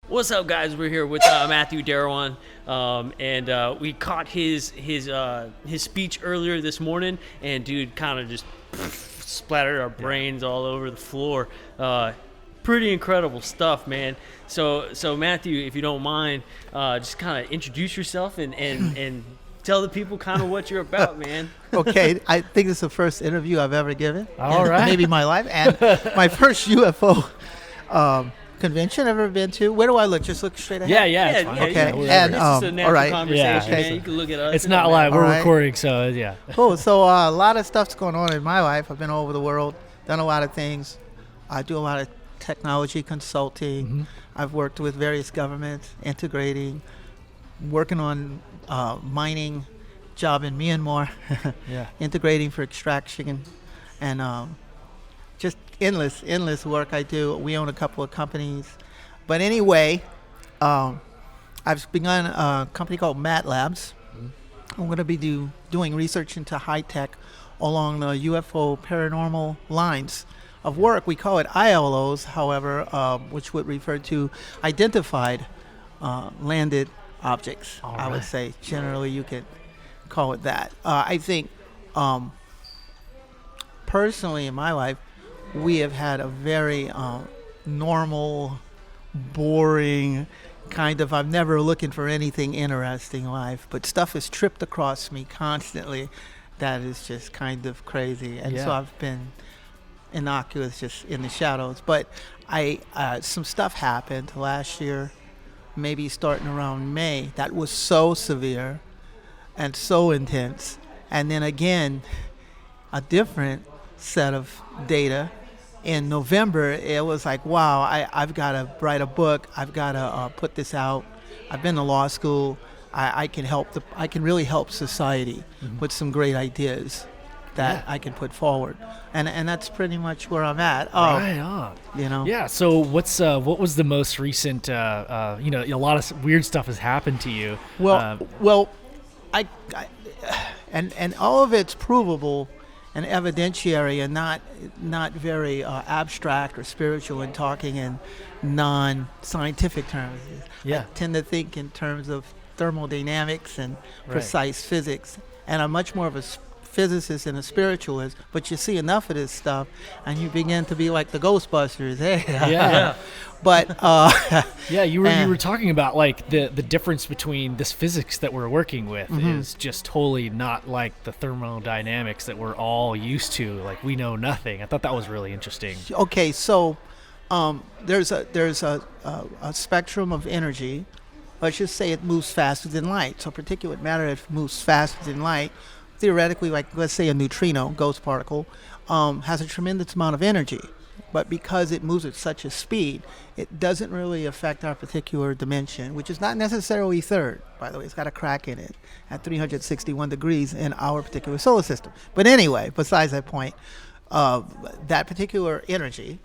What's up, guys? We're here with Matthew Derouen, and we caught his speech earlier this morning, and dude kind of just splattered our brains all over the floor. Pretty incredible stuff, man. So Matthew, if you don't mind, just kind of introduce yourself and tell the people kind of what you're about, man. Okay, I think it's the first interview I've ever given. All right. Maybe my life. And my first UFO convention I've ever been to. Where do I look? Just look straight ahead? Yeah, it's fine. Okay. It's just a natural all right. conversation, Yeah. man. You can look at us. It's not live. We're All right. recording, so yeah. Cool. So a lot of stuff's going on in my life. I've been all over the world, done a lot of things. I do a lot of technology consulting. Mm-hmm. I've worked with various governments, integrating, working on mining job in Myanmar, Yeah. integrating for extraction, and just endless work I do. We own a couple of companies. But anyway, I've begun a company called Mat Labs. I'm going to be doing research into high tech along the UFO paranormal lines of work. We call it ILOs, however, which would refer to identified landed objects. All I would right. say generally you could call it that. I think personally in my life, we have had a very normal, boring kind of, I'm never looking for anything interesting life, but stuff has tripped across me constantly that is just kind of crazy. And so Yeah. I've been innocuous, just in the shadows. But some stuff happened last year, maybe starting around May, that was so severe and so intense. And then again, a different set of data in November. It was like, wow, I've got to write a book. I've got to put this out. I've been to law school. I can really help society with some great ideas that I can put forward. And that's pretty much where I'm at. Right on. You know. Yeah. So what was the most recent? A lot of weird stuff has happened to you. Well, I and all of it's provable and evidentiary, and not very abstract or spiritual, and talking in non-scientific terms. Yeah. I tend to think in terms of thermodynamics and precise physics, and I'm much more of a physicist and a spiritualist. But you see enough of this stuff, and you begin to be like the Ghostbusters. Hey. Yeah. But Yeah, you were talking about like the difference between this physics that we're working with is just totally not like the thermodynamics that we're all used to. Like we know nothing. I thought that was really interesting. Okay, so there's a spectrum of energy. Let's just say it moves faster than light. So particulate matter, if it moves faster than light, theoretically, like let's say a neutrino, ghost particle, has a tremendous amount of energy. But because it moves at such a speed, it doesn't really affect our particular dimension, which is not necessarily third, by the way. It's got a crack in it at 361 degrees in our particular solar system. But anyway, besides that point, that particular energy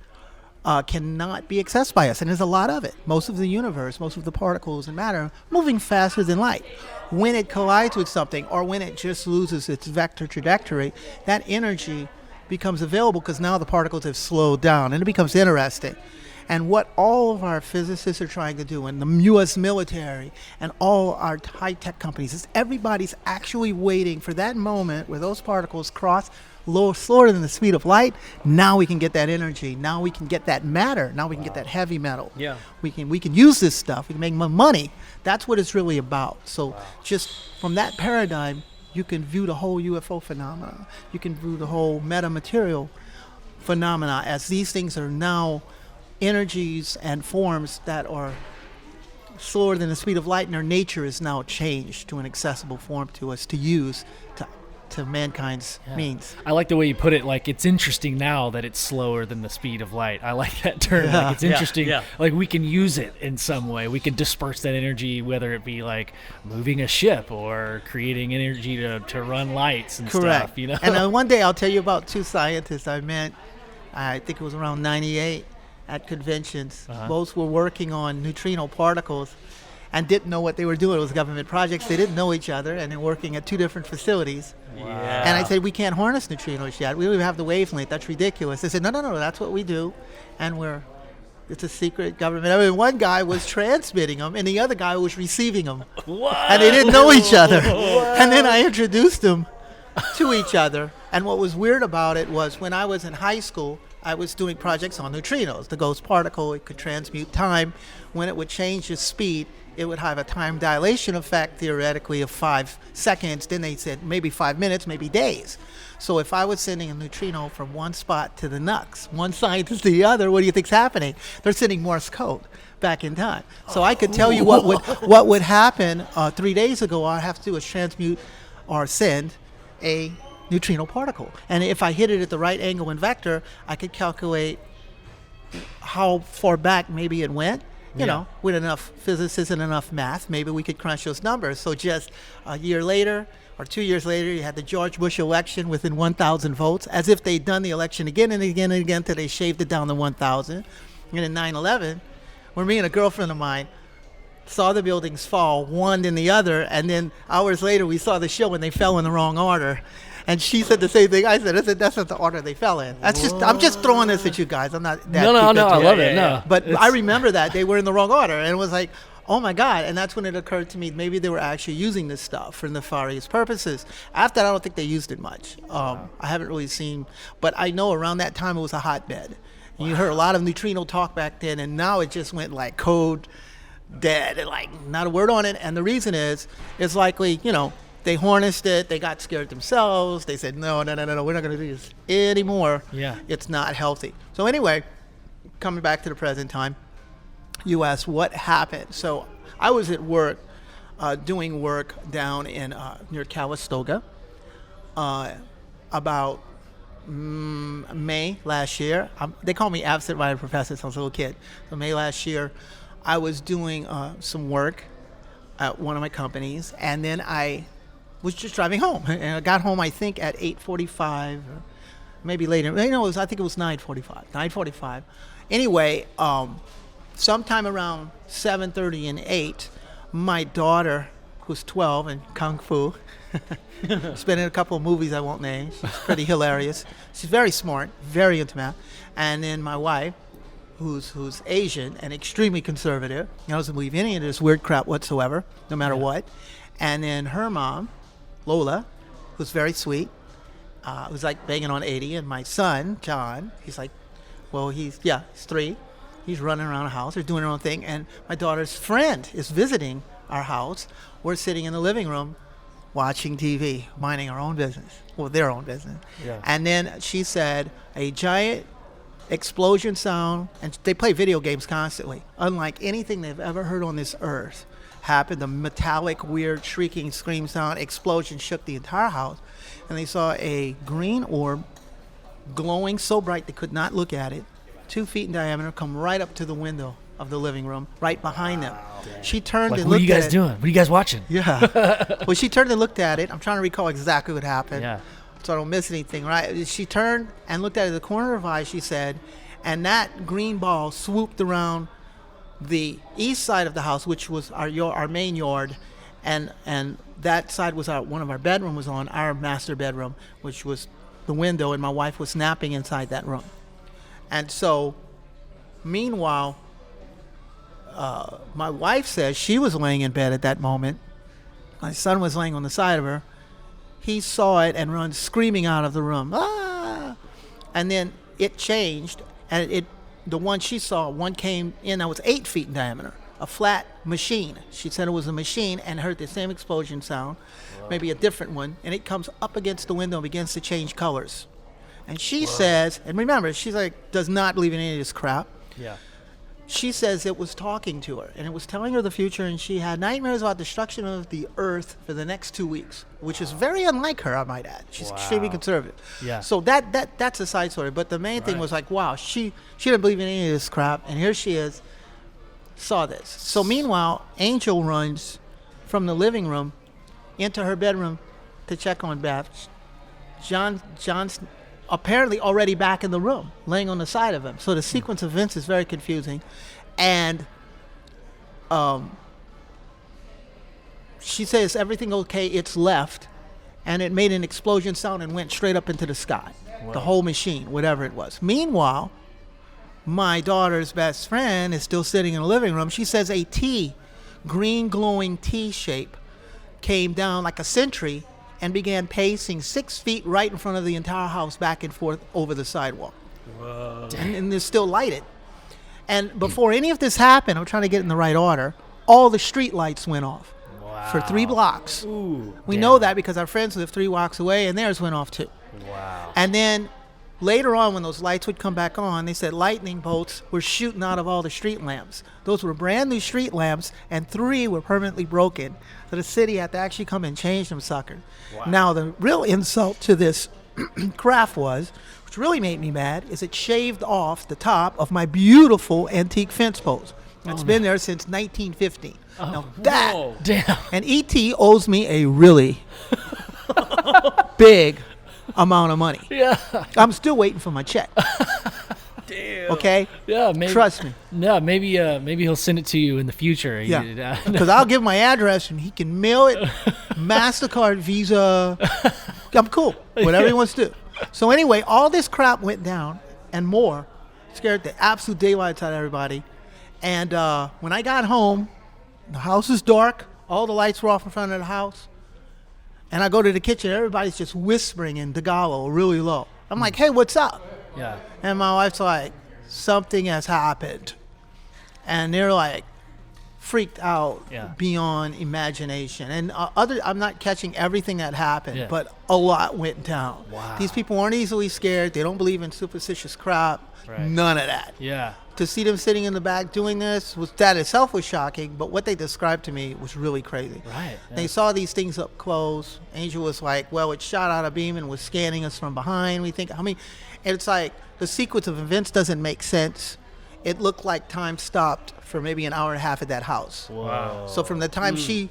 cannot be accessed by us, and there's a lot of it. Most of the universe, most of the particles and matter moving faster than light. When it collides with something, or when it just loses its vector trajectory, that energy becomes available because now the particles have slowed down, and it becomes interesting. And what all of our physicists are trying to do, and the U.S. military and all our high-tech companies, is everybody's actually waiting for that moment where those particles cross slower than the speed of light. Now we can get that energy. Now we can get that matter. Now we can get that heavy metal. Yeah. We can use this stuff. We can make money. That's what it's really about. So just from that paradigm, you can view the whole UFO phenomena. You can view the whole metamaterial phenomena as these things are now energies and forms that are slower than the speed of light, and their nature is now changed to an accessible form to us to use to mankind's means. I like the way you put it. Like it's interesting now that it's slower than the speed of light. I like that term. Like it's interesting. Yeah. Like we can use it in some way. We can disperse that energy, whether it be like moving a ship or creating energy to run lights and Correct. stuff. You know. And one day I'll tell you about two scientists I met. I think it was around '98 at conventions. Both were working on neutrino particles and didn't know what they were doing. It was government projects. They didn't know each other, and they're working at two different facilities. Yeah. And I said, we can't harness neutrinos yet. We don't even have the wavelength. That's ridiculous. They said, no, that's what we do. And we're It's a secret government. I mean, one guy was transmitting them, and the other guy was receiving them. What? And they didn't know each other. And then I introduced them to each other. And what was weird about it was when I was in high school, I was doing projects on neutrinos. The ghost particle, it could transmute time. When it would change its speed, it would have a time dilation effect, theoretically, of 5 seconds. Then they said maybe 5 minutes, maybe days. So if I was sending a neutrino from one spot to the next, one side to the other, what do you think's happening? They're sending Morse code back in time. So I could tell you what would happen 3 days ago. All I have to do is transmute or send a neutrino particle. And if I hit it at the right angle and vector, I could calculate how far back maybe it went. You know, with enough physicists and enough math, maybe we could crunch those numbers. So just a year later or 2 years later, you had the George Bush election within 1,000 votes, as if they'd done the election again and again and again until they shaved it down to 1,000. And in 9/11, where me and a girlfriend of mine saw the buildings fall, one in the other, and then hours later we saw the show and they fell in the wrong order. And she said the same thing I said. I said, that's not the order they fell in. I'm just throwing this at you guys. I'm not that No, I love it. No. But I remember that they were in the wrong order, and it was like, oh my God. And that's when it occurred to me, maybe they were actually using this stuff for nefarious purposes. After that, I don't think they used it much. I haven't really seen, but I know around that time it was a hotbed. And you heard a lot of neutrino talk back then, and now it just went like code dead, and like not a word on it. And the reason is, it's likely, they harnessed it. They got scared themselves. They said, no, we're not going to do this anymore. Yeah. It's not healthy. So anyway, coming back to the present time, you asked what happened. So I was at work, doing work down in near Calistoga about May last year. They call me absent-minded professor since I was a little kid. So May last year, I was doing some work at one of my companies, and then I was just driving home, and I got home I think at 8:45, or maybe later. I think it was 9:45. Anyway, sometime around 7:30 and 8, my daughter, who's 12 and kung fu, she's been in a couple of movies I won't name. She's pretty hilarious. She's very smart, very into math. And then my wife, who's Asian and extremely conservative, doesn't believe any of this weird crap whatsoever, no matter what. And then her mom, Lola, who's very sweet, who's like banging on 80. And my son, John, he's 3. He's running around the house. They're doing their own thing. And my daughter's friend is visiting our house. We're sitting in the living room watching TV, minding our own business. Well, their own business. Yeah. And then she said a giant explosion sound, and they play video games constantly, unlike anything they've ever heard on this earth, happened. The metallic, weird, shrieking, scream sound, explosion shook the entire house, and they saw a green orb glowing so bright they could not look at it, 2 feet in diameter, come right up to the window of the living room, right behind them. She turned and looked at it. What are you guys doing? What are you guys watching? Yeah. Well, she turned and looked at it. I'm trying to recall exactly what happened. Yeah. So I don't miss anything, right? She turned and looked at it, the corner of her eye, she said, and that green ball swooped around the east side of the house, which was our main yard, and that side was one of our bedroom was on our master bedroom, which was the window, and my wife was napping inside that room. And so, meanwhile, my wife says she was laying in bed at that moment. My son was laying on the side of her. He saw it and runs screaming out of the room. Ah! And then it changed, and the one she saw, one came in that was 8 feet in diameter, a flat machine. She said it was a machine and heard the same explosion sound, maybe a different one, and it comes up against the window and begins to change colors. And she says, and remember, she's like, does not believe in any of this crap. Yeah. She says it was talking to her, and it was telling her the future, and she had nightmares about destruction of the earth for the next 2 weeks, which is very unlike her, I might add. She's extremely conservative. Yeah. So that's a side story. But the main thing was like, wow, she didn't believe in any of this crap, and here she is, saw this. So meanwhile, Angel runs from the living room into her bedroom to check on Beth. John's apparently already back in the room, laying on the side of him. So the sequence of events is very confusing. And she says, everything okay, it's left. And it made an explosion sound and went straight up into the sky. Wow. The whole machine, whatever it was. Meanwhile, my daughter's best friend is still sitting in the living room. She says a T, green glowing T shape, came down like a sentry and began pacing 6 feet right in front of the entire house, back and forth over the sidewalk. Whoa. And they're still lighted. And before any of this happened, I'm trying to get in the right order, all the street lights went off for 3 blocks. Ooh. We know that because our friends live 3 blocks away, and theirs went off too. Wow. And then later on, when those lights would come back on, they said lightning bolts were shooting out of all the street lamps. Those were brand new street lamps, and 3 were permanently broken. So the city had to actually come and change them suckers. Wow. Now, the real insult to this craft was, which really made me mad, is it shaved off the top of my beautiful antique fence post. It's been there since 1915. Now that, Whoa. Damn. and E.T. owes me a really big amount of money. Yeah. I'm still waiting for my check. Damn. Okay? Yeah. Maybe. Trust me. No, maybe he'll send it to you in the future. Yeah. Because I'll give my address and he can mail it, MasterCard, Visa. I'm cool. Whatever he wants to do. So anyway, all this crap went down and more. Scared the absolute daylights out of everybody. And when I got home, the house is dark. All the lights were off in front of the house. And I go to the kitchen. Everybody's just whispering in Tagalog really low. I'm like, hey, what's up? Yeah. And my wife's like, something has happened. And they're like freaked out beyond imagination. And I'm not catching everything that happened, but a lot went down. Wow. These people aren't easily scared. They don't believe in superstitious crap. Right. None of that. Yeah. To see them sitting in the back doing this, that itself was shocking, but what they described to me was really crazy. Right. Yeah. They saw these things up close. Angel was like, well, it shot out a beam and was scanning us from behind. We think, it's like the sequence of events doesn't make sense. It looked like time stopped for maybe an hour and a half at that house. Whoa. So from the time she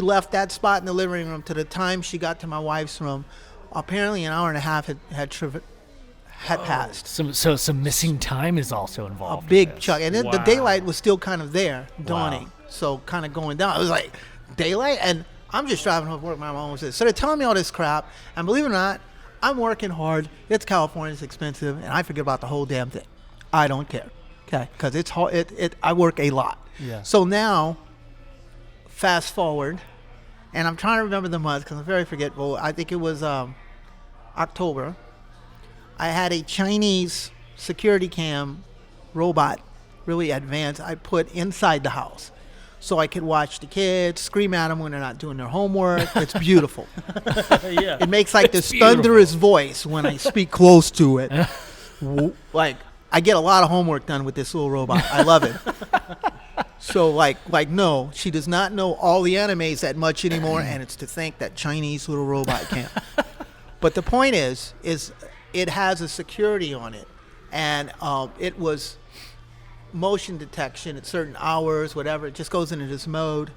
left that spot in the living room to the time she got to my wife's room, apparently an hour and a half had passed. Some missing time is also A involved. big chunk. And then the Wow. daylight was still kind of there, dawning. So kind of going down. It was like, daylight? And I'm just driving home from work. My mom was there. So they're telling me all this crap. And believe it or not, I'm working hard. It's California. It's expensive. And I forget about the whole damn thing. I don't care. Okay? Because it's hard. I work a lot. Yeah. So now, fast forward. And I'm trying to remember the month because I'm very forgetful. I think it was October. I had a Chinese security cam robot, really advanced, I put inside the house so I could watch the kids, scream at them when they're not doing their homework. It's beautiful. Yeah. It makes like this beautiful. thunderous voice when I speak close to it. Like, I get a lot of homework done with this little robot. I love it. So like no, she does not know all the animes that much anymore, and it's to think that Chinese little robot can. But the point is it has a security on it, and it was motion detection at certain hours, whatever. It just goes into this mode,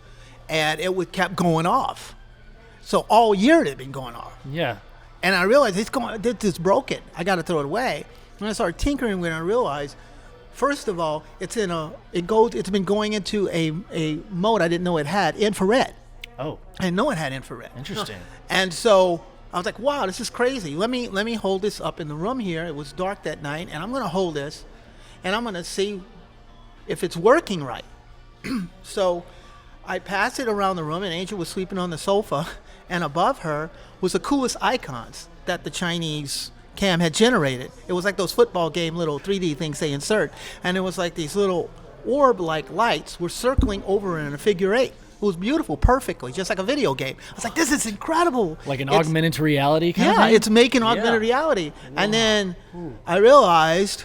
and it kept going off. So all year it had been going off, Yeah. and I realized it's broken. I got to throw it away. When I started tinkering with it, I realized, first of all, it's been going into a mode I didn't know it had, infrared. Oh, I didn't know it had infrared. interesting. And so I was like, wow, this is crazy. Let me hold this up in the room here. It was dark that night, and I'm going to hold this, and I'm going to see if it's working right. So I passed it around the room, and Angel was sleeping on the sofa, and above her was the coolest icons that the Chinese cam had generated. It was like those football game little 3D things they insert, and it was like these little orb-like lights were circling over in a figure 8. It was beautiful, perfectly, just like a video game. I was like, this is incredible. Like an It's- augmented reality kind of Yeah, thing? it's making augmented reality. And then I realized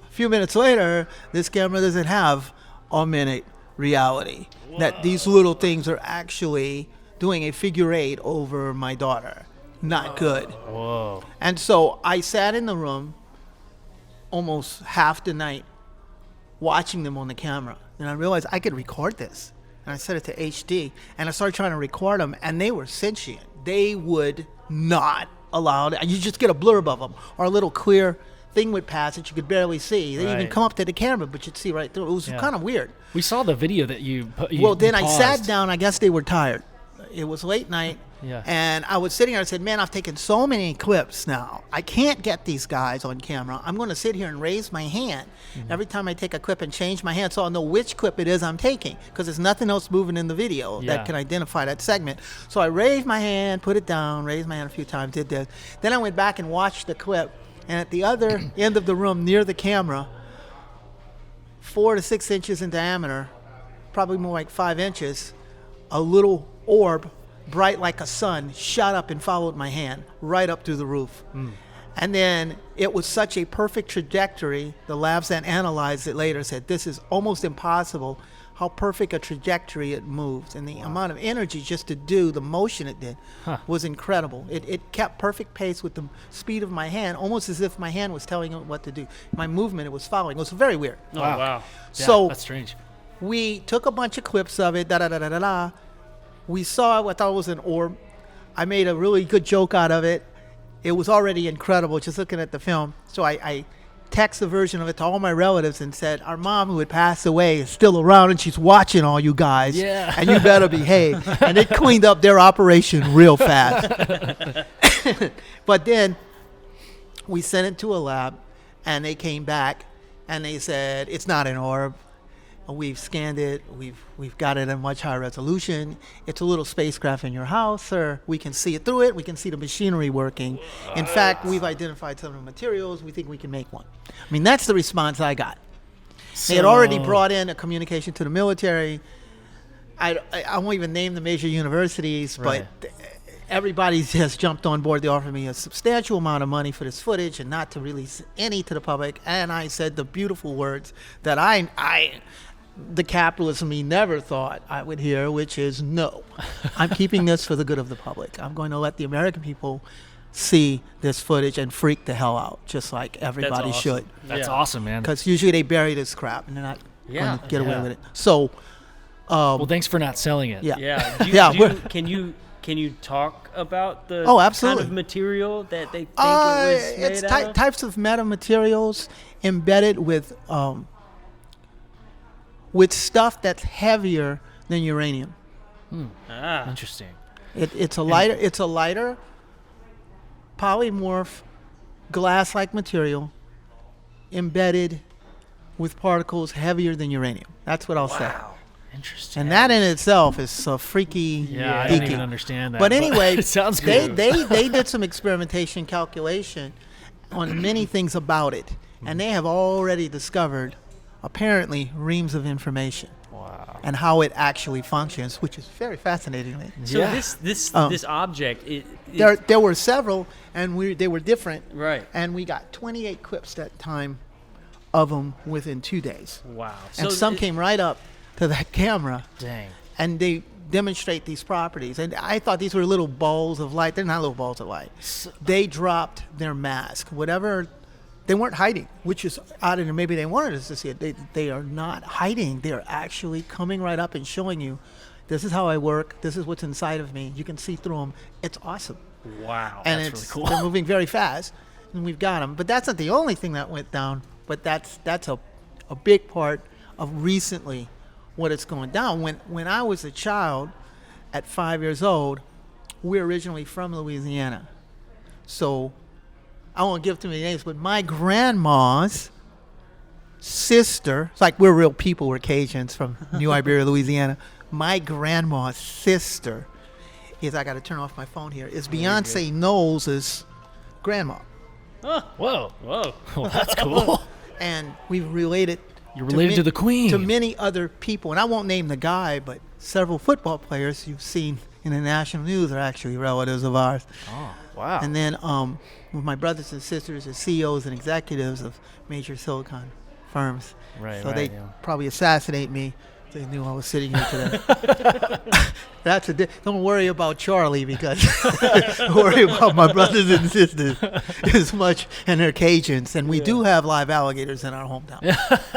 a few minutes later, this camera doesn't have augmented reality. That these little things are actually doing a figure 8 over my daughter. Not good. Whoa. And so I sat in the room almost half the night watching them on the camera. And I realized I could record this. And I set it to HD. And I started trying to record them. And they were sentient. They would not allow it. You just get a blurb of them. Or a little clear thing would pass that you could barely see. They even Right. come up to the camera, but you'd see right through. It was kind of weird. We saw the video that you Well, then I sat paused. down. I guess they were tired. It was late night. Yeah. And I was sitting here and said, man, I've taken so many clips now. I can't get these guys on camera. I'm going to sit here and raise my hand every time I take a clip and change my hand so I'll know which clip it is I'm taking, because there's nothing else moving in the video that can identify that segment. So I raised my hand, put it down, raised my hand a few times, did this. Then I went back and watched the clip. And at the other end of the room near the camera, 4 to 6 inches in diameter, probably more like 5 inches, a little orb, bright like a sun, shot up and followed my hand right up through the roof. And then it was such a perfect trajectory, the labs that analyzed it later said this is almost impossible how perfect a trajectory it moves. And the amount of energy just to do the motion it did was incredible. It kept perfect pace with the speed of my hand, almost as if my hand was telling it what to do. My movement, it was following. It was very weird. Oh, wow. So that's strange. we took a bunch of clips of it, da-da-da-da-da-da. We saw what I thought was an orb. I made a really good joke out of it. It was already incredible just looking at the film. So I text a version of it to all my relatives and said, our mom who had passed away is still around and she's watching all you guys. Yeah. And you better behave. And it cleaned up their operation real fast. But then we sent it to a lab and they came back and they said, it's not an orb. We've scanned it. We've got it at much higher resolution. It's a little spacecraft in your house, sir. We can see it through it. We can see the machinery working. In fact, we've identified some of the materials. We think we can make one. I mean, that's the response I got. They had already brought in a communication to the military. I won't even name the major universities, but everybody just jumped on board. They offered me a substantial amount of money for this footage and not to release any to the public. And I said the beautiful words that the capitalist in me never thought I would hear, which is no. I'm keeping this for the good of the public. I'm going to let the American people see this footage and freak the hell out, just like everybody should. That's awesome, man. Because usually they bury this crap and they're not going to get away with it. So, well, thanks for not selling it. Yeah. Can you talk about the absolutely. kind of material that they think it was made it's out of? Types of metamaterials embedded with stuff that's heavier than uranium. Interesting. It's a lighter polymorph glass-like material embedded with particles heavier than uranium. That's what I'll say. Interesting. And that in itself is so freaky. Yeah, I don't even understand that. But anyway, it sounds they cool. they did some experimentation calculation on many things about it, and they have already discovered apparently reams of information. Wow. And how it actually functions, which is very fascinating. So this object, there were several, and they were different. Right. And we got 28 clips that time of them within 2 days. Wow. And some came right up to that camera. Dang. And they demonstrate these properties. And I thought these were little balls of light. They're not little balls of light. They dropped their mask. Whatever, they weren't hiding, which is odd, and maybe they wanted us to see it. They are not hiding. They are actually coming right up and showing you, this is how I work. This is what's inside of me. You can see through them. It's awesome. Wow. And that's really cool. They're moving very fast, and we've got them. But that's not the only thing that went down. But that's a big part of recently what is going down. When I was a child, at 5 years old, we're originally from Louisiana. So I won't give too many names, but my grandma's sister, it's like we're real people, we're Cajuns from New Iberia, Louisiana. My grandma's sister is, I got to turn off my phone here, is Beyonce Knowles' grandma. Whoa. Whoa. Well, that's cool. And we've related. You're related to the queen. To many other people. And I won't name the guy, but several football players you've seen in the national news are actually relatives of ours. Oh, wow. And then with my brothers and sisters as CEOs and executives of major silicon firms. Right, so they probably assassinate me. They knew I was sitting here today. Don't worry about Charlie, because worry about my brothers and sisters as much, and they're Cajuns, and we do have live alligators in our hometown.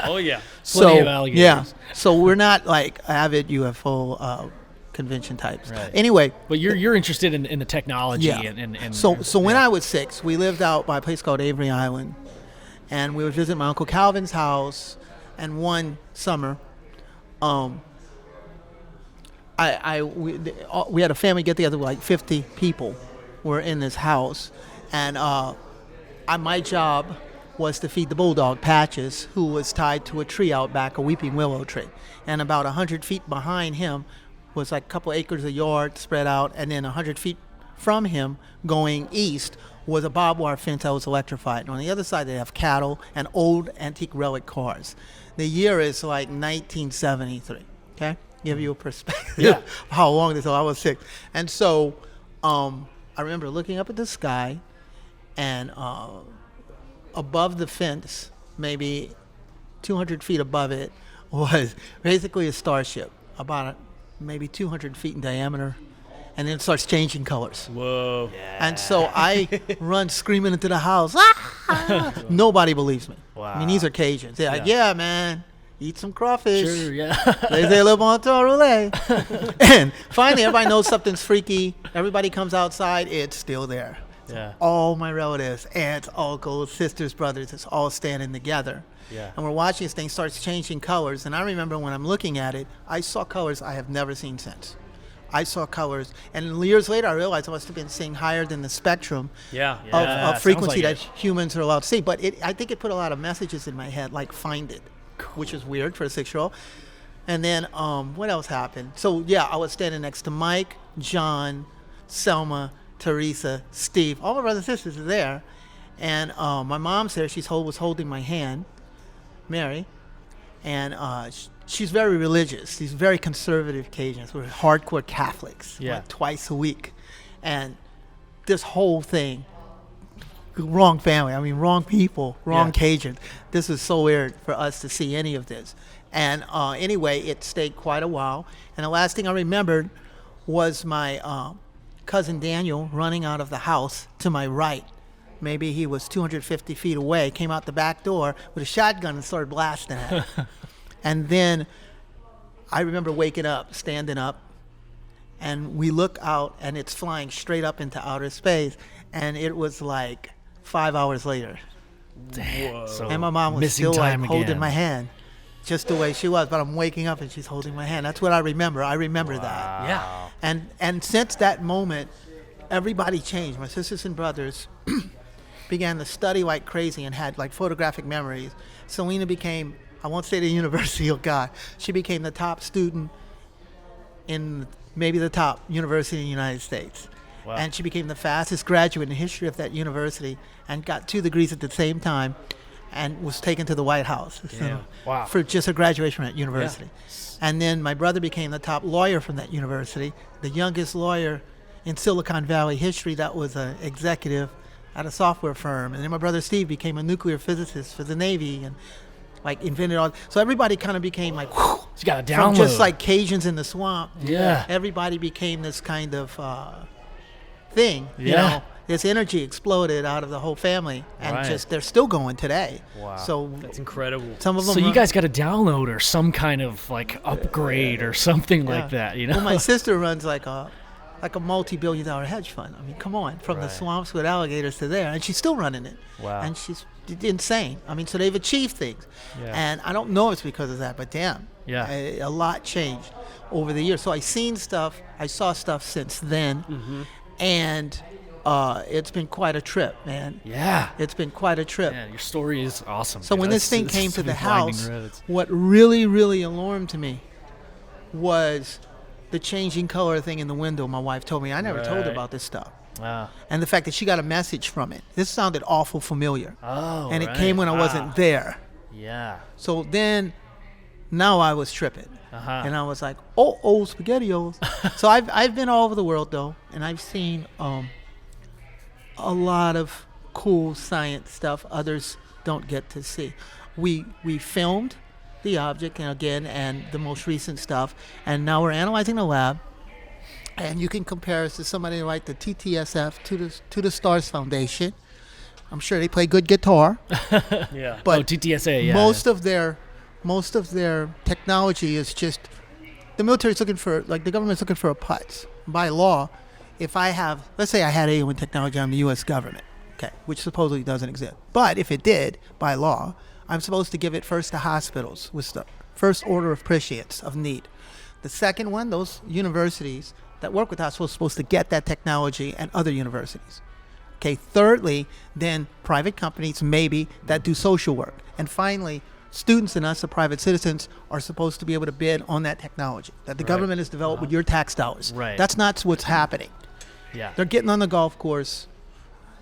Oh yeah, plenty of alligators. Yeah, so we're not like avid UFO convention types. Right. Anyway, but you're interested in the technology. Yeah. And so when I was 6, we lived out by a place called Avery Island, and we would visit my Uncle Calvin's house. And one summer, we had a family get together, like 50 people were in this house, and my job was to feed the bulldog Patches, who was tied to a tree out back, a weeping willow tree, and about 100 feet behind him was like a couple acres of yard spread out, and then 100 feet from him going east was a barbed wire fence that was electrified. And on the other side, they have cattle and old antique relic cars. The year is like 1973, okay? Give you a perspective of how long this is. I was 6. And so I remember looking up at the sky, and above the fence, maybe 200 feet above it, was basically a starship, about maybe 200 feet in diameter, and then it starts changing colors. Whoa. Yeah. And so I run screaming into the house. Ah! Nobody believes me. Wow. I mean, these are Cajuns. They're like, yeah, man, eat some crawfish. Sure, yeah. They live on roulette. And finally, everybody knows something's freaky. Everybody comes outside. It's still there. Yeah. All my relatives, aunts, uncles, sisters, brothers, it's all standing together. Yeah. And we're watching this thing starts changing colors. And I remember when I'm looking at it, I saw colors I have never seen since. I saw colors. And years later, I realized I must have been seeing higher than the spectrum of frequency that humans are allowed to see. But I think it put a lot of messages in my head, like find it, which is weird for a 6-year-old. And then what else happened? So, yeah, I was standing next to Mike, John, Selma, Teresa, Steve. All my brothers and sisters are there. And my mom's there. She was holding my hand, Mary. And she's very religious. These very conservative Cajuns. We're hardcore Catholics, like twice a week. And this whole thing, wrong family. I mean, wrong people, wrong Cajuns. This is so weird for us to see any of this. And anyway, it stayed quite a while. And the last thing I remembered was my cousin Daniel running out of the house to my right. Maybe he was 250 feet away, came out the back door with a shotgun and started blasting at it. And then I remember waking up, standing up, and we look out, and it's flying straight up into outer space. And it was like 5 hours later. Damn. So and my mom was missing still time like again. holding my hand, just the way she was. But I'm waking up, and she's holding my hand. That's what I remember. I remember that. Yeah. And since that moment, everybody changed. My sisters and brothers began to study like crazy and had like photographic memories. Selena became, I won't say the university, oh God, she became the top student in maybe the top university in the United States. Wow. And she became the fastest graduate in the history of that university and got 2 degrees at the same time and was taken to the White House Wow. for just her graduation from that university. Yeah. And then my brother became the top lawyer from that university, the youngest lawyer in Silicon Valley history that was an executive at a software firm. And then my brother Steve became a nuclear physicist for the Navy and like invented all. So everybody kind of became like, whew, You got to download. from just like Cajuns in the swamp. Yeah. Everybody became this kind of thing. You Yeah. know, this energy exploded out of the whole family, and Right. just they're still going today. Wow. So That's incredible. some of them. So you guys got to download or some kind of like upgrade or something like that, you know? Well, my sister runs like a multi-billion-dollar hedge fund. I mean, come on, from the Right. swamps with alligators to there, and she's still running it. Wow. And she's insane. I mean, so they've achieved things, Yeah. and I don't know if it's because of that, but damn, Yeah. a lot changed over the years. So I saw stuff since then, and it's been quite a trip, man. Yeah. It's been quite a trip. Man, your story is awesome. So dude. when this That's- thing came it's to the winding house, roads. what really, really alarmed me was the changing color thing in the window. My wife told me. I never told her Right. about this stuff. Wow. And the fact that she got a message from it. This sounded awful familiar. Oh, And it right. came when I wasn't there. Yeah. So then, now I was tripping. Uh-huh. And I was like, oh, SpaghettiOs. So I've been all over the world, though. And I've seen a lot of cool science stuff others don't get to see. We filmed the object and the most recent stuff, and now we're analyzing the lab, and you can compare us to somebody like the TTSF to the Stars Foundation. I'm sure they play good guitar, Yeah. but TTSA, yeah. most of their technology is just the military's looking for, like the government's looking for a putz. By law, if I have, let's say I had alien technology, I'm the U.S. government, okay, which supposedly doesn't exist. But if it did, by law, I'm supposed to give it first to hospitals with the first order of prescience of need. The second one, those universities that work with us were supposed to get that technology and other universities. Okay, thirdly, then private companies maybe that do social work. And finally, students and us, the private citizens, are supposed to be able to bid on that technology that the government has developed with your tax dollars. Right. That's not what's happening. Yeah. They're getting on the golf course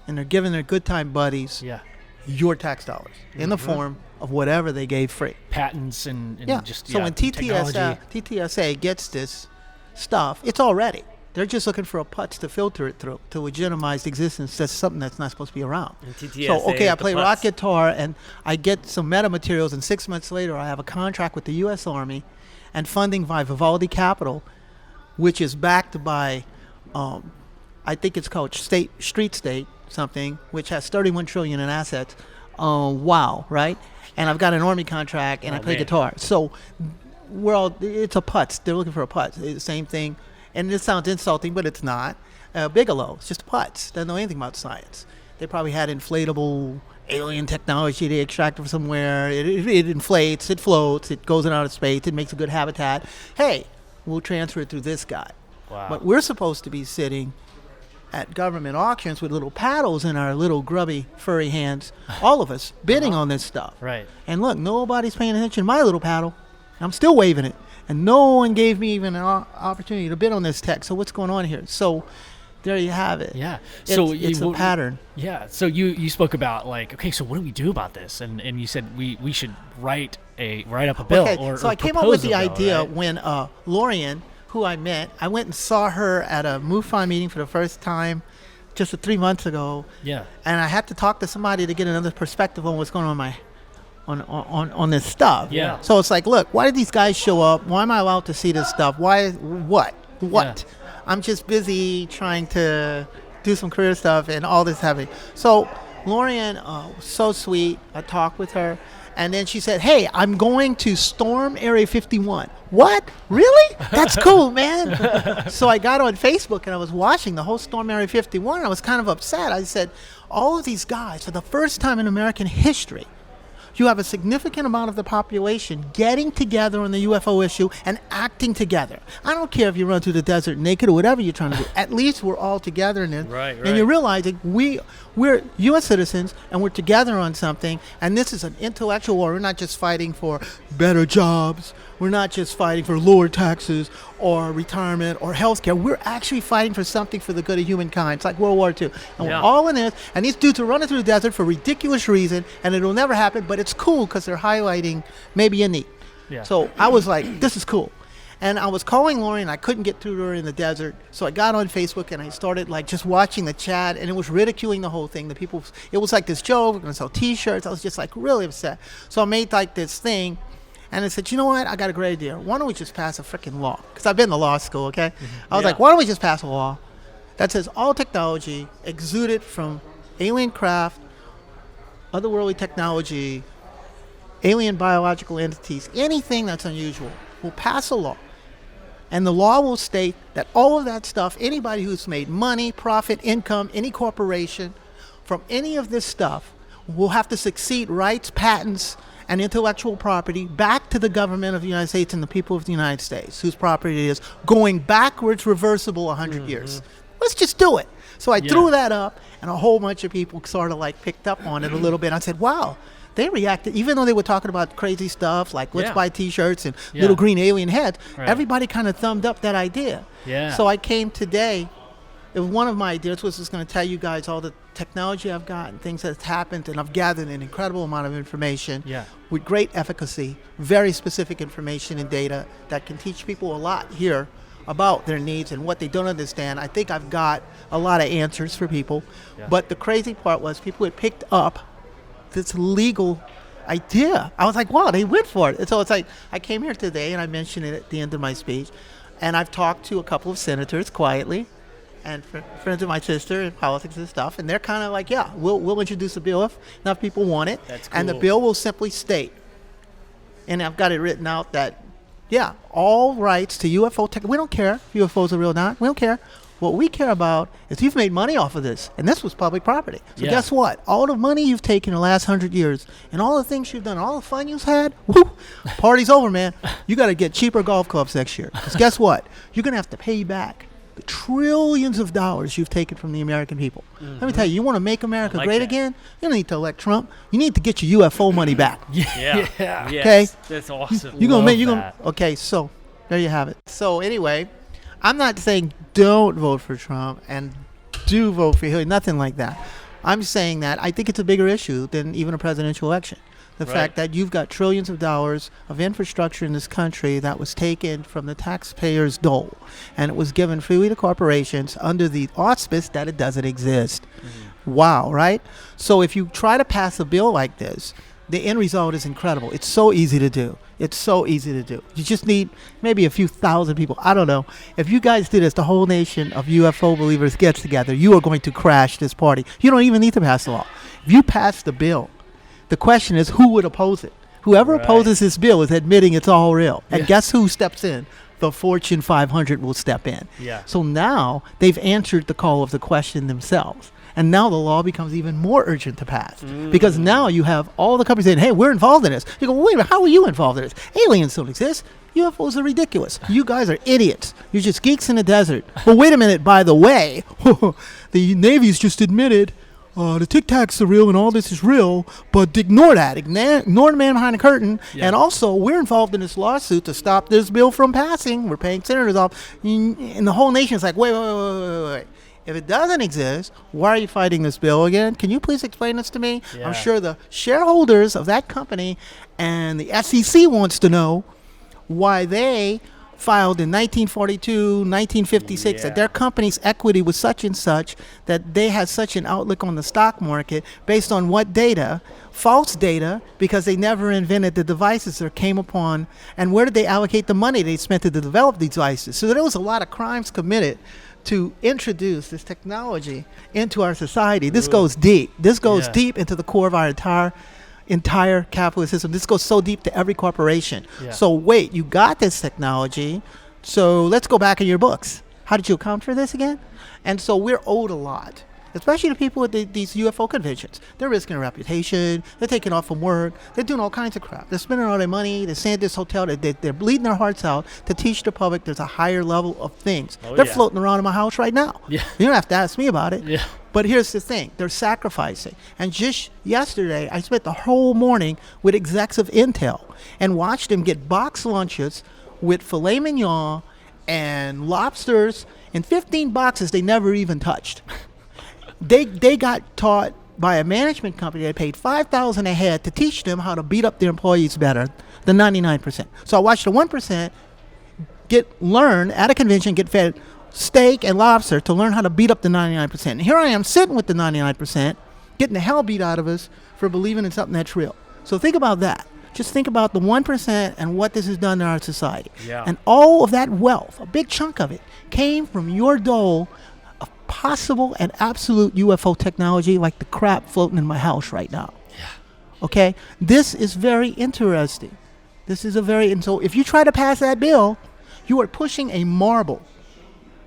and they're giving their good time buddies Yeah. your tax dollars in the form of whatever they gave free. Patents and just so when technology. TTSA gets this stuff, it's all ready. They're just looking for a putz to filter it through to legitimize the existence. That's something that's not supposed to be around. And TTSA So, okay, I is the play putz. rock guitar and I get some meta materials, and 6 months later, I have a contract with the U.S. Army and funding by Vivaldi Capital, which is backed by, I think it's called Street State something, which has 31 trillion in assets. Wow, right? And I've got an Army contract and I play guitar. So, it's a putz. They're looking for a putz. It's the same thing. And this sounds insulting, but it's not. Bigelow, it's just a putz. Doesn't know anything about science. They probably had inflatable alien technology they extracted from somewhere. It inflates, it floats, it goes in outer space, it makes a good habitat. Hey, we'll transfer it through this guy. Wow. But we're supposed to be sitting at government auctions with little paddles in our little grubby, furry hands, all of us, bidding on this stuff. Right. And look, nobody's paying attention to my little paddle. I'm still waving it. And no one gave me even an opportunity to bid on this tech. So what's going on here? So there you have it. Yeah. It's a pattern. Yeah. So you spoke about like, okay, so what do we do about this? And you said we should write up a bill. Okay, so I came up with the idea right? when Lorian, who I met, I went and saw her at a MUFON meeting for the first time just 3 months ago. Yeah. And I had to talk to somebody to get another perspective on what's going on on this stuff. Yeah. So it's like, look, why did these guys show up? Why am I allowed to see this stuff? Why? What? Yeah. I'm just busy trying to do some career stuff and all this happening. So Lorian was so sweet. I talked with her. And then she said, hey, I'm going to storm Area 51. What? Really? That's cool, man. So I got on Facebook and I was watching the whole storm Area 51. I was kind of upset. I said, all of these guys, for the first time in American history, you have a significant amount of the population getting together on the UFO issue and acting together. I don't care if you run through the desert naked or whatever you're trying to do. At least we're all together in this. Right. And you're realizing we're U.S. citizens and we're together on something. And this is an intellectual war. We're not just fighting for better jobs. We're not just fighting for lower taxes or retirement or health care. We're actually fighting for something for the good of humankind. It's like World War II. And we're all in this. And these dudes are running through the desert for ridiculous reason. And it'll never happen. But it's cool because they're highlighting maybe a need. Yeah. So I was like, this is cool. And I was calling Lori and I couldn't get through to her in the desert. So I got on Facebook and I started like just watching the chat, and it was ridiculing the whole thing. It was like this joke. We're going to sell T-shirts. I was just like really upset. So I made like this thing. And I said, you know what? I got a great idea. Why don't we just pass a freaking law? Because I've been to law school, okay? I was like, why don't we just pass a law that says all technology exuded from alien craft, otherworldly technology, alien biological entities, anything that's unusual, we'll pass a law. And the law will state that all of that stuff, anybody who's made money, profit, income, any corporation, from any of this stuff, will have to succeed rights, patents, and intellectual property back to the government of the United States and the people of the United States, whose property it is, going backwards, reversible 100 years. Let's just do it. So I threw that up, and a whole bunch of people sort of like picked up on it a little bit. I said, wow. They reacted, even though they were talking about crazy stuff like let's buy T-shirts and little green alien heads. Right. Everybody kind of thumbed up that idea. Yeah. So I came today. One of my ideas was just going to tell you guys all the technology I've got and things that's happened, and I've gathered an incredible amount of information with great efficacy, very specific information and data that can teach people a lot here about their needs and what they don't understand. I think I've got a lot of answers for people. Yeah. But the crazy part was people had picked up this legal idea. I was like, wow, they went for it. And so it's like, I came here today and I mentioned it at the end of my speech, and I've talked to a couple of senators quietly and friends of my sister in politics and stuff, and they're kind of like, yeah, we'll introduce a bill if enough people want it. That's cool. And the bill will simply state, and I've got it written out that, all rights to UFO tech, we don't care if UFOs are real or not, we don't care, What we care about is you've made money off of this, and this was public property. So Yeah. guess what? All the money you've taken in the last 100 years, and all the things you've done, all the fun you've had, woo, party's over, man. You got to get cheaper golf clubs next year. Because guess what? You're going to have to pay back the trillions of dollars you've taken from the American people. Let me tell you, you want to make America like great that. again? You don't need to elect Trump. You need to get your UFO money back. Yeah. Yeah. Yes, Okay. That's awesome. You're gonna Love make you gonna that. okay. So there you have it. So anyway, I'm not saying don't vote for Trump and do vote for Hillary. Nothing like that. I'm saying that I think it's a bigger issue than even a presidential election. The Right. fact that you've got trillions of dollars of infrastructure in this country that was taken from the taxpayers' dole, and it was given freely to corporations under the auspice that it doesn't exist. Wow, right? So if you try to pass a bill like this, the end result is incredible. It's so easy to do. It's so easy to do. You just need maybe a few thousand people. I don't know. If you guys did this, the whole nation of UFO believers gets together, you are going to crash this party. You don't even need to pass the law. If you pass the bill, the question is who would oppose it? Whoever Right. opposes this bill is admitting it's all real. And Yeah. guess who steps in? The Fortune 500 will step in. Yeah. So now they've answered the call of the question themselves. And now the law becomes even more urgent to pass. Because now you have all the companies saying, hey, we're involved in this. You go, wait a minute, how are you involved in this? Aliens don't exist. UFOs are ridiculous. You guys are idiots. You're just geeks in the desert. But wait a minute, by the way, the Navy's just admitted the Tic Tacs are real and all this is real, but ignore that. Ignore the man behind the curtain. Yeah. And also, we're involved in this lawsuit to stop this bill from passing. We're paying senators off. And the whole nation's like, wait. If it doesn't exist, why are you fighting this bill again? Can you please explain this to me? Yeah. I'm sure the shareholders of that company and the SEC wants to know why they filed in 1942, 1956 that Yeah. their company's equity was such and such, that they had such an outlook on the stock market based on what data? False data, because they never invented the devices or came upon, and where did they allocate the money they spent to develop these devices? So there was a lot of crimes committed to introduce this technology into our society. This goes deep. This goes Yeah. deep into the core of our entire capitalist system. This goes so deep to every corporation. Yeah. So wait, you got this technology. So let's go back in your books. How did you account for this again? And so we're owed a lot, especially the people at these UFO conventions. They're risking their reputation. They're taking off from work. They're doing all kinds of crap. They're spending all their money. They're staying at this hotel. They're bleeding their hearts out to teach the public there's a higher level of things. Oh, They're yeah. floating around in my house right now. Yeah. You don't have to ask me about it. Yeah. But here's the thing. They're sacrificing. And just yesterday, I spent the whole morning with execs of Intel and watched them get box lunches with filet mignon and lobsters in 15 boxes they never even touched. They got taught by a management company that paid $5,000 a head to teach them how to beat up their employees better than 99%. So I watched the 1% learn at a convention, get fed steak and lobster to learn how to beat up the 99%. And here I am sitting with the 99%, getting the hell beat out of us for believing in something that's real. So think about that. Just think about the 1% and what this has done to our society. Yeah. And all of that wealth, a big chunk of it, came from your dole of possible and absolute UFO technology like the crap floating in my house right now. Yeah. Okay? This is very interesting. And so if you try to pass that bill, you are pushing a marble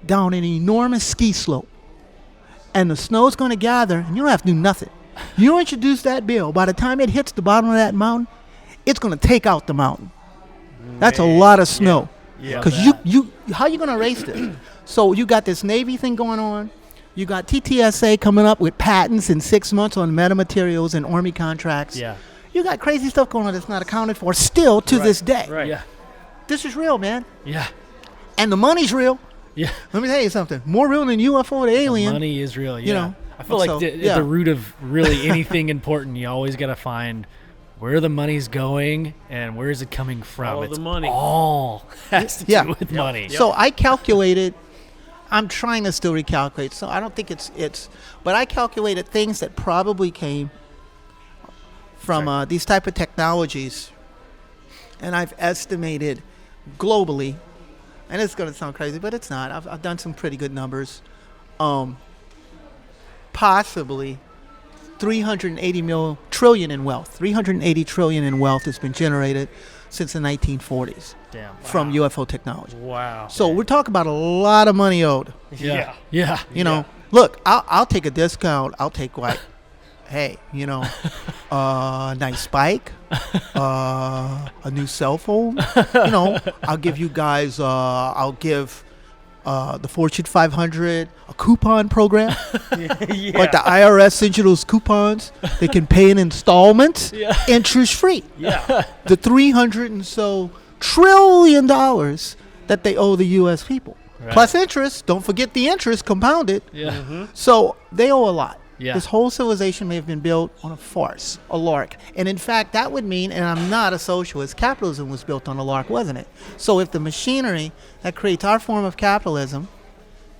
down an enormous ski slope. And the snow's going to gather, and you don't have to do nothing. You introduce that bill, by the time it hits the bottom of that mountain, it's going to take out the mountain. That's a lot of snow. Yeah. Because how are you going to erase this? So you got this Navy thing going on. You got TTSA coming up with patents in 6 months on metamaterials and Army contracts. Yeah. You got crazy stuff going on that's not accounted for still to this day. Right. Yeah. This is real, man. Yeah. And the money's real. Yeah. Let me tell you something. More real than UFO or the alien. Money is real. Yeah. You know, I feel so, like at yeah. the root of really anything important, you always got to find where the money's going and where is it coming from. Follow It's the money. all has to Yeah. do with money. So I calculated. I'm trying to still recalculate. So I don't think it's. But I calculated things that probably came from these type of technologies, and I've estimated globally. And it's going to sound crazy, but it's not. I've done some pretty good numbers. Possibly 380 trillion in wealth. 380 trillion in wealth has been generated since the 1940s Damn. from UFO technology. Wow. So we're talking about a lot of money owed. Yeah. You know, look, I'll take a discount. I'll take like, hey, you know, a nice bike, a new cell phone. You know, I'll give you guys. I'll give the Fortune 500 a coupon program. Like the IRS sends you those coupons. They can pay in installments, interest free. The 300 and so trillion dollars that they owe the U.S. people. Right. Plus interest. Don't forget the interest compounded. So they owe a lot. This whole civilization may have been built on a farce, a lark. And in fact, that would mean, and I'm not a socialist, capitalism was built on a lark, wasn't it? So if the machinery that creates our form of capitalism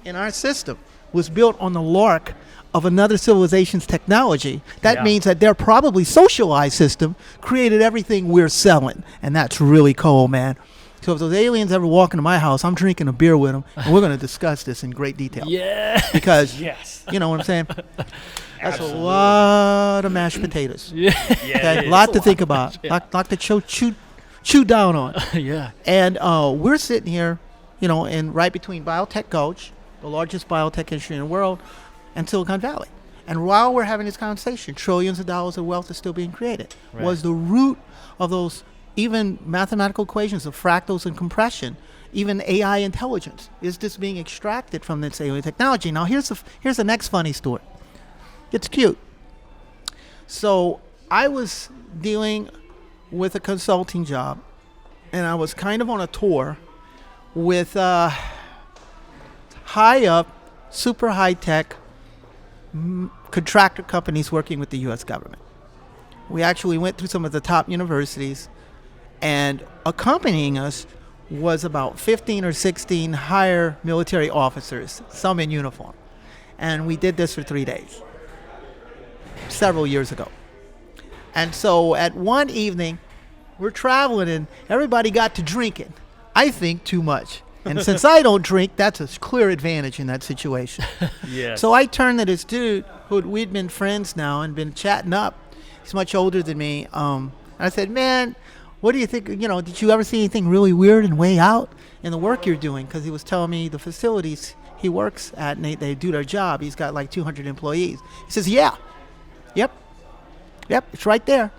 in our system was built on the lark of another civilization's technology, that means that their probably socialized system created everything we're selling. And that's really cool, man. So if those aliens ever walk into my house, I'm drinking a beer with them, and we're going to discuss this in great detail. Because, you know what I'm saying? That's a lot of mashed potatoes. Okay? A lot to think about. Lot to chew down on. And we're sitting here, you know, in right between Biotech Gulch, the largest biotech industry in the world, and Silicon Valley. And while we're having this conversation, trillions of dollars of wealth is still being created. Was the root of those even mathematical equations of fractals and compression, even AI intelligence, is this being extracted from this alien technology? Now, here's the next funny story. It's cute. So I was dealing with a consulting job, and I was kind of on a tour with high up, super high-tech contractor companies working with the U.S. government. We actually went through some of the top universities, and accompanying us was about 15 or 16 higher military officers, some in uniform. And we did this for 3 days, several years ago. And so at one evening, we're traveling and everybody got to drinking. I think too much. And since I don't drink, that's a clear advantage in that situation. So I turned to this dude who we'd been friends now and been chatting up. He's much older than me. And I said, man, what do you think, you know, did you ever see anything really weird and way out in the work you're doing? Because he was telling me the facilities he works at, and they do their job. He's got like 200 employees. He says, yep, it's right there.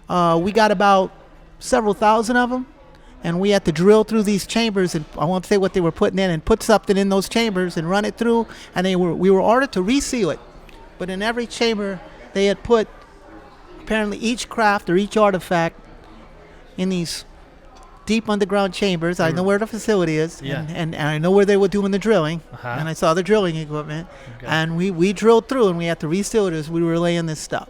We got about several thousand of them, and we had to drill through these chambers, and I won't say what they were putting in, and put something in those chambers and run it through, and we were ordered to reseal it. But in every chamber, they had put apparently each craft or each artifact in these deep underground chambers. I know where the facility is, and I know where they were doing the drilling, and I saw the drilling equipment, and we drilled through, and we had to reseal it as we were laying this stuff.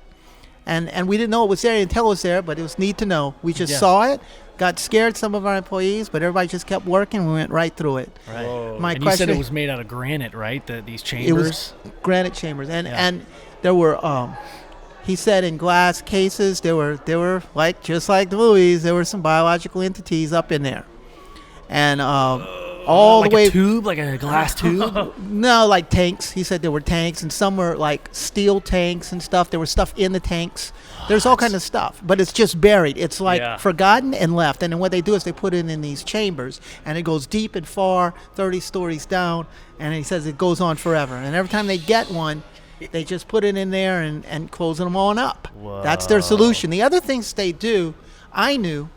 And we didn't know it was there until it was there, but it was neat to know. We just saw it, got scared, some of our employees, but everybody just kept working. We went right through it. My and you said it was made out of granite, right? These chambers? It was granite chambers. And there were... he said in glass cases, there were like, just like the movies, there were some biological entities up in there. And all like the way... Like a tube? Like a glass tube? No, like tanks. He said there were tanks, and some were like steel tanks and stuff. There was stuff in the tanks. There's all kind of stuff, but it's just buried. It's like forgotten and left. And then what they do is they put it in these chambers, and it goes deep and far, 30 stories down, and he says it goes on forever. And every time they get one, they just put it in there and close them on up. That's their solution. The other things they do, I knew,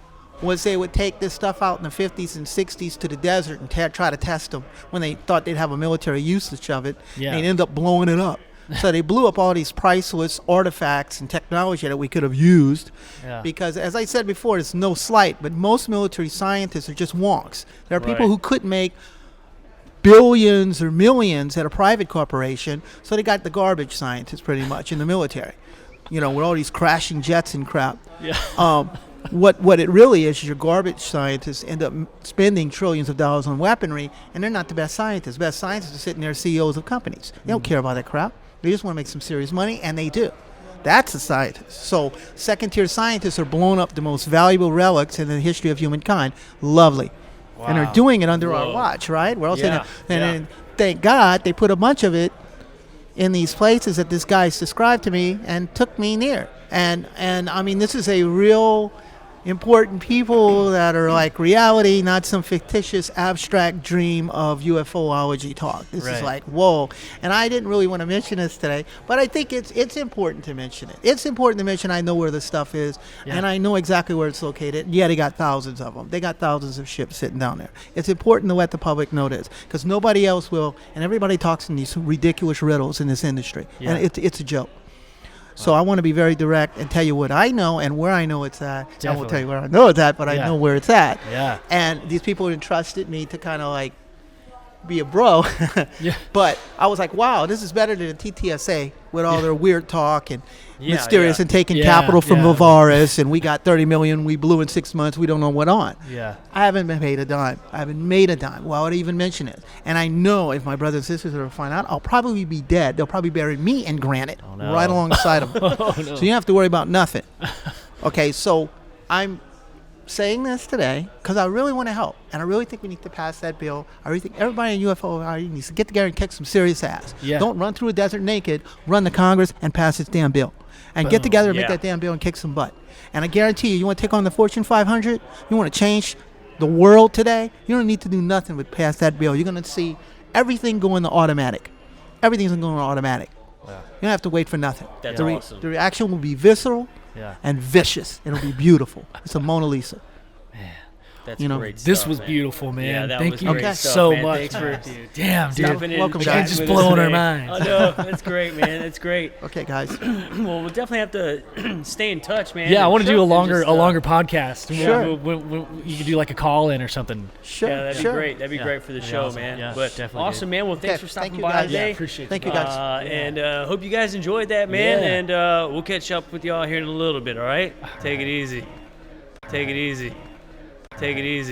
was they would take this stuff out in the 50s and 60s to the desert and try to test them when they thought they'd have a military usage of it. And they'd end up blowing it up. So they blew up all these priceless artifacts and technology that we could have used. Because, as I said before, it's no slight, but most military scientists are just wonks. There are people who couldn't make billions or millions at a private corporation, so they got the garbage scientists pretty much in the military, you know, with all these crashing jets and crap. What it really is your garbage scientists end up spending trillions of dollars on weaponry, and they're not the best scientists. Best scientists are sitting there CEOs of companies. They don't care about that crap. They just want to make some serious money, and they do. That's a scientist. So second-tier scientists are blowing up the most valuable relics in the history of humankind. Lovely. And they're doing it under our watch, right? We're all saying, and thank God they put a bunch of it in these places that this guy's described to me and took me near. And I mean, this is a real important people that are like reality, not some fictitious abstract dream of UFOlogy talk. This is like, whoa. And I didn't really want to mention this today, but I think it's important to mention it. It's important to mention I know where the stuff is, and I know exactly where it's located. Yeah, they got thousands of them. They got thousands of ships sitting down there. It's important to let the public know this, because nobody else will, and everybody talks in these ridiculous riddles in this industry, and it's a joke. So I want to be very direct and tell you what I know and where I know it's at. Definitely. I won't tell you where I know it's at, but I know where it's at. Yeah. And these people entrusted me to kind of like be a bro. But I was like, wow, this is better than the TTSA with all their weird talk and mysterious and taking capital from Lavares, and we got 30 million we blew in 6 months. We don't know what on. Yeah. I haven't been paid a dime. I haven't made a dime. Why would I even mention it? And I know if my brothers and sisters ever find out, I'll probably be dead. They'll probably bury me in granite right alongside of them. So you don't have to worry about nothing. Okay, so I'm saying this today because I really want to help, and I really think we need to pass that bill. I really think everybody in UFO needs to get together and kick some serious ass. Don't run through a desert naked. Run to Congress and pass this damn bill, and get together and make that damn bill and kick some butt. And I guarantee you want to take on the Fortune 500, you want to change the world today, you don't need to do nothing but pass that bill. You're going to see everything go into automatic. Everything's going to go into automatic. You don't have to wait for nothing. That's awesome. The reaction will be visceral and vicious. It'll be beautiful. It's a Mona Lisa. That's great stuff, this was man. beautiful, man. Yeah, that Thank was you great stuff, so man. much. Thanks for Damn, dude. Welcome, chatting guys. Just with blowing us our today. minds. I know. That's great, man. That's great. Okay, guys. Well, we'll definitely have to stay in touch, man. Yeah, I want to do a longer just, podcast. Sure. You could do like a call in or something. Sure. Yeah, that'd be great. That'd be great for the show, awesome. man. Yeah, but definitely, awesome, man. Well, thanks for stopping thank you, by guys. today. Appreciate Thank you, guys. And hope you guys enjoyed that, man. Yeah. And we'll catch up with y'all here in a little bit, all right? Take it easy. Take it easy. Take it easy.